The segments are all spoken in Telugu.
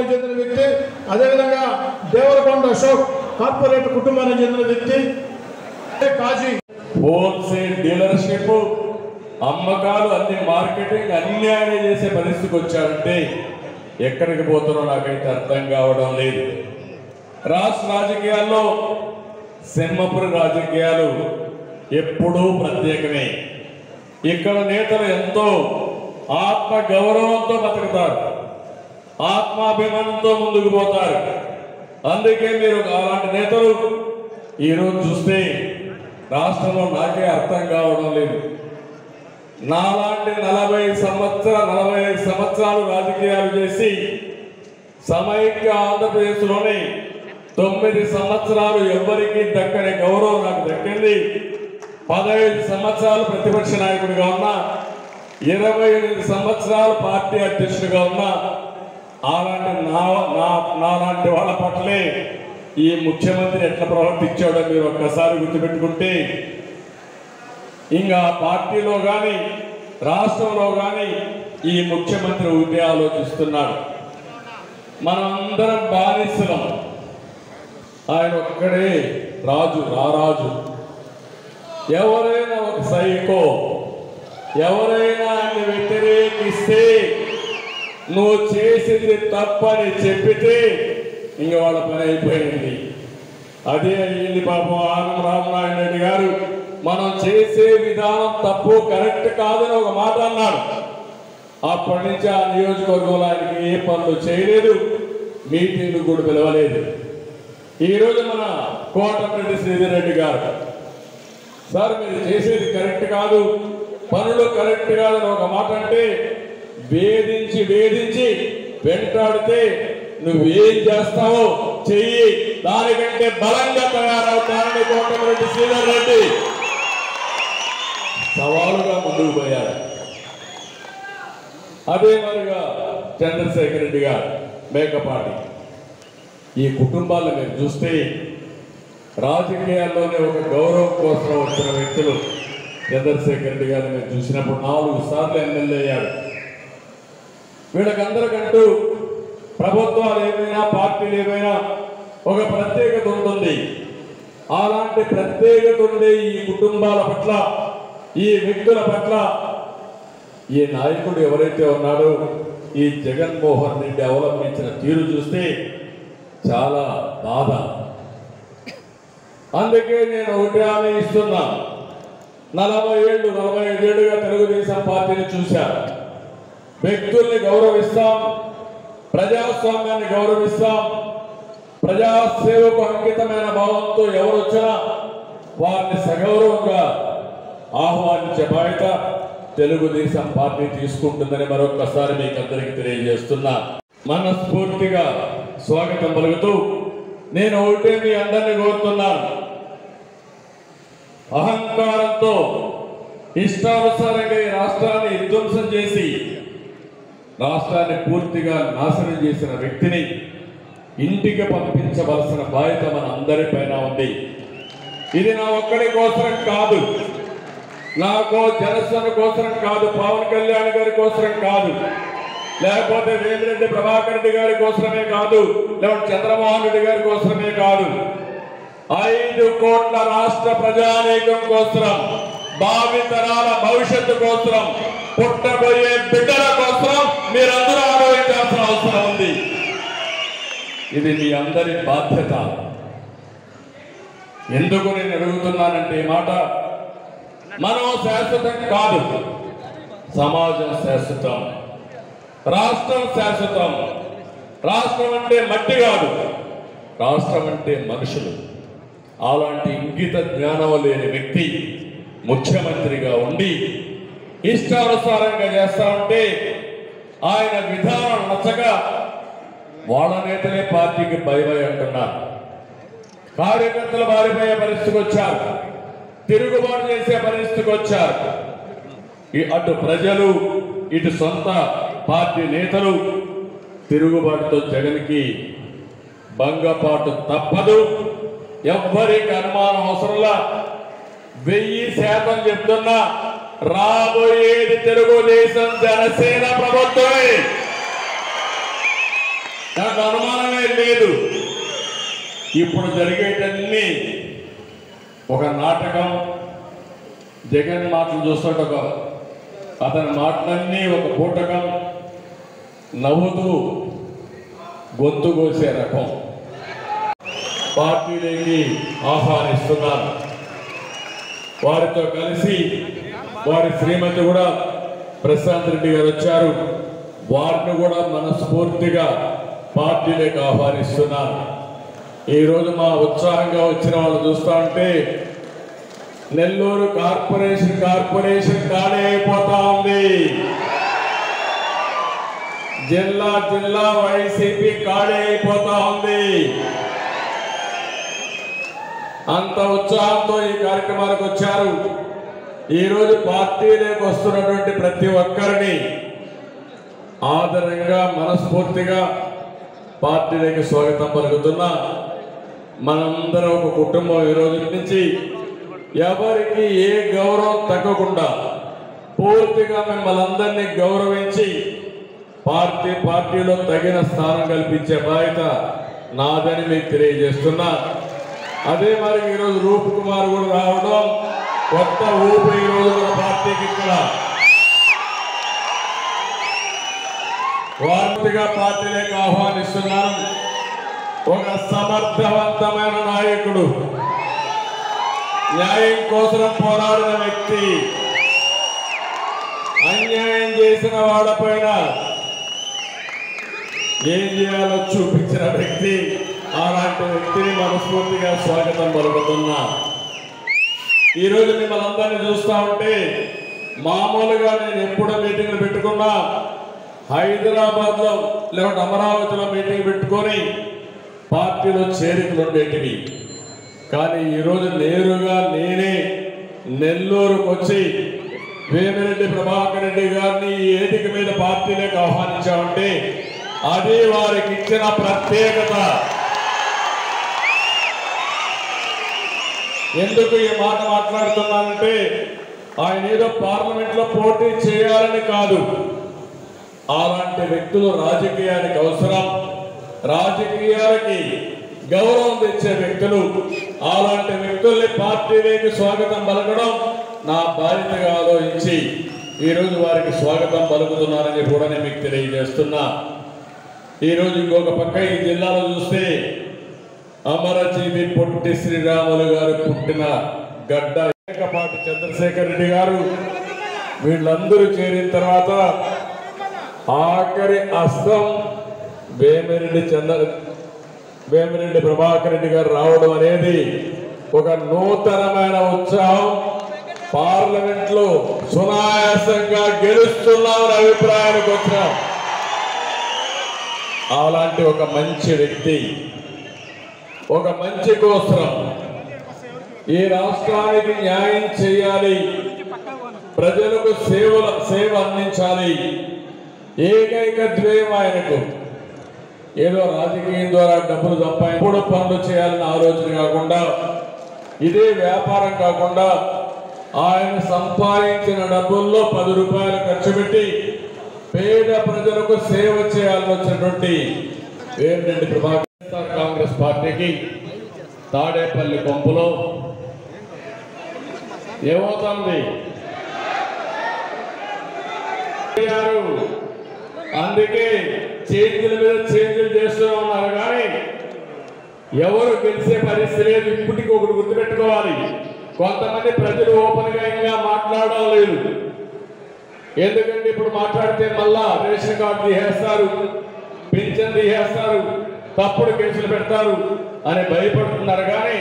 చెందిన వ్యక్తి, అదేవిధంగా దేవరకొండ అశోక్ కార్పొరేట్ కుటుంబానికి చెందిన వ్యక్తి. కాజీ హోల్సేల్ డీలర్షిప్, అమ్మకాలు, అన్ని మార్కెటింగ్ అన్ని ఆయన చేసే పరిస్థితికి వచ్చాడంటే ఎక్కడికి పోతున్నా నాకైతే అర్థం కావడం లేదు. రాష్ట్ర రాజకీయాల్లో సింహపురి రాజకీయాలు ఎప్పుడూ ప్రత్యేకమే. ఇక్కడ నేతలు ఎంతో ఆత్మ గౌరవంతో బతుకుతారు, ఆత్మాభిమానంతో ముందుకు పోతారు. అందుకే మీరు అలాంటి నేతలు ఈరోజు చూస్తే రాష్ట్రంలో నాకే అర్థం కావడం లేదు. నాలాంటి 45 సంవత్సరాలు రాజకీయాలు చేసి సమైక్య ఆంధ్రప్రదేశ్లోని 9 సంవత్సరాలు ఎవరికి దక్కని గౌరవం నాకు దక్కింది. 15 సంవత్సరాలు ప్రతిపక్ష నాయకుడిగా ఉన్నా, 28 సంవత్సరాలు పార్టీ అధ్యక్షుడిగా ఉన్నా, అలాంటి నాలాంటి వాళ్ళ పట్లే ఈ ముఖ్యమంత్రి ఎట్లా ప్రవర్తించాడో మీరు ఒక్కసారి గుర్తుపెట్టుకుంటే, ఇంకా పార్టీలో కానీ రాష్ట్రంలో కానీ ఈ ముఖ్యమంత్రి ఒకటే ఆలోచిస్తున్నాడు, మనమందరం బానిసలం, ఆయన ఒక్కడే రాజు, రారాజు. ఎవరైనా ఒక సైకో, ఎవరైనా ఆయన్ని వ్యతిరేకిస్తే, నువ్వు చేసింది తప్పని చెప్పితే ఇంక వాళ్ళ పని అయిపోయింది. అదే అయ్యింది పాపం ఆనం రామనారాయణ రెడ్డి గారు. మనం చేసే విధానం తప్పు, కరెక్ట్ కాదని ఒక మాట అన్నాడు. అప్పటి నుంచి ఆ నియోజకవర్గంలో ఆయనకి ఏ పనులు చేయలేదు, మీటింగ్లు కూడా పిలవలేదు. ఈరోజు మన కోటమిరెడ్డి శ్రీధర్ రెడ్డి గారు, సార్ మీరు చేసేది కరెక్ట్ కాదు, పనులు కరెక్ట్ కాదని ఒక మాట అంటే వేధించి వెంటాడితే నువ్వేం చేస్తావో చెయ్యి, దానికంటే బలంగా తయారవుతానని కోటమిరెడ్డి శ్రీధర్ రెడ్డి సవాలుగా ముందుకు పోయారు. అదే మరిగా చంద్రశేఖర్ రెడ్డి గారు, మేకపాటి, ఈ కుటుంబాలను మీరు చూస్తే రాజకీయాల్లోనే ఒక గౌరవం కోసం వచ్చిన వ్యక్తులు. చంద్రశేఖర్ రెడ్డి గారిని మీరు చూసినప్పుడు 4 సార్లు ఎమ్మెల్యే అయ్యారు. వీళ్ళకందరికంటూ ప్రభుత్వాలు ఏమైనా పార్టీలు ఏమైనా ఒక ప్రత్యేకత ఉంటుంది. అలాంటి ప్రత్యేకత ఉండే ఈ కుటుంబాల పట్ల, ఈ వ్యక్తుల పట్ల ఈ నాయకుడు ఎవరైతే ఉన్నాడో ఈ జగన్మోహన్ రెడ్డి అవలంబించిన తీరు చూస్తే చాలా బాధ. అందుకే నేను ఒకటి హామీ ఇస్తున్నా, 45 ఏళ్ళుగా తెలుగుదేశం పార్టీని చూశాను. వ్యక్తుల్ని గౌరవిస్తాం, ప్రజాస్వామ్యాన్ని గౌరవిస్తాం, ప్రజాసేవకు అంకితమైన భావంతో ఎవరు వచ్చినా వారిని సగౌరవంగా ఆహ్వానించే బాధ్యత తెలుగుదేశం పార్టీ తీసుకుంటుందని మరొక్కసారి మీకు అందరికీ తెలియజేస్తున్నా. మనస్ఫూర్తిగా స్వాగతం పలుకుతూ నేను ఒకటే మీ అందరినీ కోరుతున్నాను, అహంకారంతో ఇష్టానుసారంగా ఈ రాష్ట్రాన్ని విధ్వంసం చేసి రాష్ట్రాన్ని పూర్తిగా నాశనం చేసిన వ్యక్తిని ఇంటికి పంపించవలసిన బాధ్యత మన అందరిపైన ఉంది. ఇది నా ఒక్కడి కోసం కాదు, నాకో జనసేన కోసం కాదు, పవన్ కళ్యాణ్ గారి కోసం కాదు, లేకపోతే వేమిరెడ్డి ప్రభాకర్ రెడ్డి గారి కోసమే కాదు, లేకపోతే చంద్రమోహన్ రెడ్డి గారి కోసమే కాదు, 5 కోట్ల రాష్ట్ర ప్రజానీకం కోసం, భావితరాల భవిష్యత్తు కోసం, పుట్టబోయే బిడ్డల కోసం మీరందరూ ఆలోచించాల్సిన అవసరం ఉంది. ఇది మీ అందరి బాధ్యత. ఎందుకు నేను అడుగుతున్నానంటే ఈ మాట, మనం శాశ్వతం కాదు, సమాజం శాశ్వతం, రాష్ట్రం శాశ్వతం. రాష్ట్రం అంటే మట్టి కాదు, రాష్ట్రం అంటే మనుషులు. అలాంటి ఇంగిత జ్ఞానం లేని వ్యక్తి ముఖ్యమంత్రిగా ఉండి ఇష్టానుసారంగా చేస్తా ఉంటే, ఆయన విధానం నచ్చక వాళ్ళ నేతలే పార్టీకి బై బై అంటున్నారు. కార్యకర్తలు మారిపోయే పరిస్థితికి వచ్చారు, తిరుగుబాటు చేసే పరిస్థితికి వచ్చారు. అటు ప్రజలు ఇటు సొంత పార్టీ నేతలు తిరుగుబాటుతో జగన్కి భంగపాటు తప్పదు. ఎవ్వరికి అనుమానం అవసరంలా 1000% చెప్తున్నా, రాబోయేది తెలుగుదేశం జనసేన ప్రభుత్వమే. నాకు అనుమానమే లేదు. ఇప్పుడు జరిగేటన్ని ఒక నాటకం. జగన్ మాటలు చూస్తుంటే అతని మాటలన్నీ ఒక పూటకం, నవ్వుతూ గొంతు కోసే రకం. పార్టీలోకి ఆహ్వానిస్తున్నారు. వారితో కలిసి వారి శ్రీమతి కూడా ప్రశాంత్ రెడ్డి గారు వచ్చారు. వారిని కూడా మనస్ఫూర్తిగా పార్టీలోకి ఆహ్వానిస్తున్నారు. ఈరోజు మా ఉత్సాహంగా వచ్చిన వాళ్ళు చూస్తూ ఉంటే నెల్లూరు కార్పొరేషన్ ఖాళీ అయిపోతా ఉంది. జిల్లా వైసీపీ ఖాళీ అయిపోతా ఉంది. అంత ఉత్సాహంతో ఈ కార్యక్రమానికి వచ్చారు. ఈరోజు పార్టీలోకి వస్తున్నటువంటి ప్రతి ఒక్కరిని ఆదరంగా మనస్ఫూర్తిగా పార్టీలోకి స్వాగతం పలుకుతున్నా. మనందరం ఒక కుటుంబం. ఈ రోజు నుంచి ఎవరికి ఏ గౌరవం తగ్గకుండా పూర్తిగా మిమ్మల్ని అందరినీ గౌరవించి పార్టీలో తగిన స్థానం కల్పించే బాధ్యత నాదని మీకు తెలియజేస్తున్నా. అదే మరి ఈరోజు రూప్ కుమార్ కూడా రావడం కొత్త ఊపు. ఈరోజు మన పార్టీకి ఇక్కడ వార్తగా పార్టీలోకి ఆహ్వానిస్తున్నాను. ఒక సమర్థవంతమైన నాయకుడు, న్యాయం కోసం పోరాడిన వ్యక్తి, అన్యాయం చేసిన వాళ్ళపైన ఏం చేయాలో చూపించిన వ్యక్తి. అలాంటి వ్యక్తిని మనస్ఫూర్తిగా స్వాగతం పలుకుతున్నా. ఈరోజు మిమ్మల్ని అందరినీ చూస్తూ ఉంటే మామూలుగా నేను ఎప్పుడు మీటింగ్లు పెట్టుకున్నా హైదరాబాద్లో లేకపోతే అమరావతిలో మీటింగ్ పెట్టుకొని పార్టీలో చేరికలు ఉండేటివి. కానీ ఈరోజు నేరుగా నేనే నెల్లూరుకు వచ్చి వేమిరెడ్డి ప్రభాకర్ రెడ్డి గారిని వేదిక మీద పార్టీలోకి ఆహ్వానించామంటే అది వారికి ఇచ్చిన ప్రత్యేకత. ఎందుకు ఈ మాట మాట్లాడుతున్నానంటే ఆయన ఏదో పార్లమెంట్లో పోటీ చేయాలని కాదు. అలాంటి వ్యక్తులు రాజకీయానికి అవసరం, రాజకీయాలకి గౌరవం తెచ్చే వ్యక్తులు. అలాంటి వ్యక్తుల్ని పార్టీలోకి స్వాగతం పలకడం నా బాధ్యతగా ఆలోచించి ఈరోజు వారికి స్వాగతం పలుకుతున్నారని కూడా నేను మీకు తెలియజేస్తున్నా. ఈరోజు ఇంకొక పక్క ఈ జిల్లాలో చూస్తే అమరజీవి పొట్టి శ్రీరాములు గారు పుట్టిన గడ్డ ఏకపాటి చంద్రశేఖర్ రెడ్డి గారు వీళ్ళందరూ చేరిన తర్వాత ఆఖరి అస్తం వేమిరెడ్డి ప్రభాకర్ రెడ్డి గారు రావడం అనేది ఒక నూతనమైన ఉత్సాహం. పార్లమెంట్ లో సునాయాసంగా గెలుస్తున్నామని అభిప్రాయానికి వచ్చాం. అలాంటి ఒక మంచి వ్యక్తి, ఒక మంచి కోసరం ఈ రాష్ట్రానికి న్యాయం చేయాలి, ప్రజలకు సేవ అందించాలి. ఏకైక ధ్యేయం ఆయనకు ఏదో రాజకీయం ద్వారా డబ్బులు సంపాదించుడు పనులు చేయాలని ఆలోచన కాకుండా, ఇదే వ్యాపారం కాకుండా ఆయన సంపాదించిన డబ్బుల్లో 10 రూపాయలు ఖర్చు పెట్టి పేద ప్రజలకు సేవ చేయాలని వచ్చినటువంటి వేమిరెడ్డి ప్రభాకర్ కాంగ్రెస్ పార్టీకి తాడేపల్లి పంపులో ఏమవుతుంది? అందుకే చేంజ్ల మీద చేంజ్లు చేస్తూ ఉన్నారు. కానీ ఎవరు గెలిచే పరిస్థితి లేదు. ఇప్పటికి ఒకటి గుర్తుపెట్టుకోవాలి, కొంతమంది ప్రజలు ఓపెన్ గా ఇంకా మాట్లాడడం లేదు. ఎందుకంటే ఇప్పుడు మాట్లాడితే మళ్ళా రేషన్ కార్డు తీసేస్తారు, పింఛన్ తీసేస్తారు, తప్పుడు కేసులు పెడతారు అని భయపడుతున్నారు. కానీ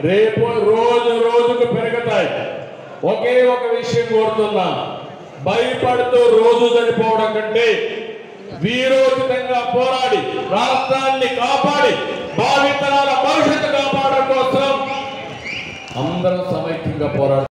రేపు రోజుకు పెరుగుతాయి. ఒకే ఒక విషయం కోరుతున్నా, భయపడుతూ రోజు చనిపోవడం కంటే వీరోచితంగా పోరాడి రాష్ట్రాన్ని కాపాడి భావితరాల భవిష్యత్తు కాపాడడం కోసం అందరం సమైక్యంగా పోరాడు.